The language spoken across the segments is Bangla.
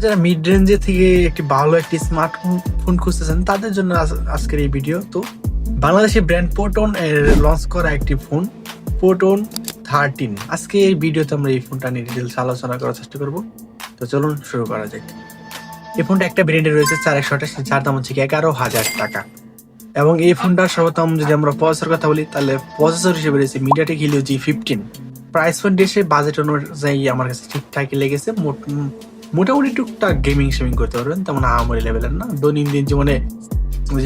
যারা মিড রেঞ্জে থেকে একটি ভালো একটি স্মার্টফোন খুঁজতেছেন তাদের জন্য আজকের এই ভিডিও। তো বাংলাদেশি ব্র্যান্ড পোটন এর লঞ্চ করা একটি ফোন পোটন 13। আজকে এই ভিডিওতে আমরা এই ফোনটা নিয়ে ডিটেলস আলোচনা করার চেষ্টা করব। তো চলুন শুরু করা যাক। এই ফোনটা একটা ব্র্যান্ডে রয়েছে 4128, যার দাম হচ্ছে 11,000 টাকা। এবং এই ফোনটার সর্বপ্রথম যদি আমরা প্রসেসর কথা বলি, তাহলে প্রসেসর হিসেবে রয়েছে MediaTek Helio G15। Price point এসে বাজেট অনুযায়ী আমার কাছে ঠিকঠাকই লেগেছে। মোটামুটি টুকটাক গেমিং শেমিং করতে পারবেন, তেমন আহামরি লেভেলের না। দৈনন্দিন জীবনে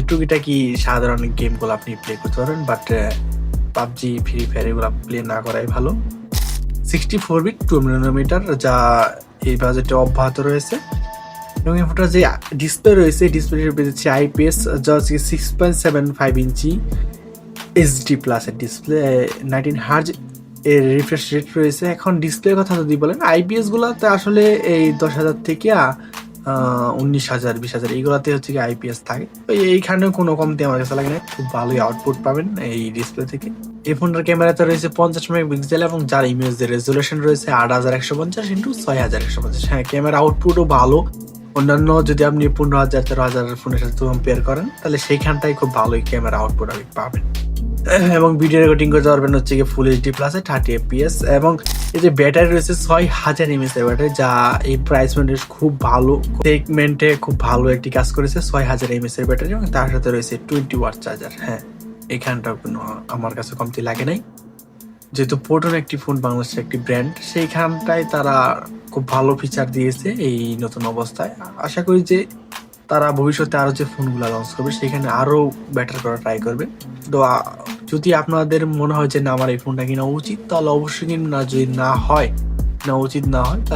টুকিটাকি সাধারণ গেমগুলো আপনি প্লে করতে পারবেন, বাট পাবজি, ফ্রি ফায়ার এগুলো প্লে না করাই ভালো। 64 বিট 2nm, যা এই বাজেটে অব্যাহত রয়েছে। এবং এই ফোনটার যে ডিসপ্লে রয়েছে, ডিসপ্লে হচ্ছে IPS, যা হচ্ছে 6.75 ইঞ্চি HD প্লাস এর ডিসপ্লে, 19 হার্জ এর রিফ্রেশ রেট রয়েছে। এখন ডিসপ্লের কথা যদি বলেন, IPS গুলাতে আসলে এই 10,000 থেকে 19,000 20,000 এইগুলাতে হচ্ছে কি IPS থাকে। তো এইখানেও কোনো কমতি আমার কাছে লাগে না, খুব ভালোই আউটপুট পাবেন এই ডিসপ্লে থেকে। এই ফোনটার ক্যামেরাতে রয়েছে 50 মেগাপিক্সেল এবং যার ইমেজের রেজুলেশন রয়েছে 8150x10150। হ্যাঁ, ক্যামেরা আউটপুটও ভালো। অন্যান্য যদি আপনি 15,000 13,000 ফোনের সাথে কম্পেয়ার করেন, তাহলে সেইখানটাই খুব ভালোই ক্যামেরা আউটপুট আপনি পাবেন। এবং ভিডিও রেকর্ডিং করতে পারবেন হচ্ছে কি ফুল HD প্লাসে 30 FPS। এবং এই যে ব্যাটারি রয়েছে 6000 mAh এর ব্যাটারি, যা এই প্রাইস পয়েন্টে খুব ভালো সেগমেন্টে খুব ভালো একটি কাজ করেছে। 6000 mAh এর ব্যাটারি এবং তার সাথে রয়েছে 20 ওয়াট চার্জার। হ্যাঁ, এখানটাও কোনো আমার কাছে কমতি লাগে নাই। যেহেতু পোটন একটি ফোন বাংলাদেশের একটি ব্র্যান্ড, সেইখানটায় তারা খুব ভালো ফিচার দিয়েছে এই নতুন অবস্থায়। আশা করি যে তারা ভবিষ্যতে আরো যে ফোনগুলো লঞ্চ করবে সেখানে আরো বেটার করা ট্রাই করবে। তো যদি আপনাদের মনে হয় যে না আমার এই ফোনটা কিনা উচিত, তাহলে অবশ্যই কিনা। যদি না হয়, না উচিত না হয়, তাহলে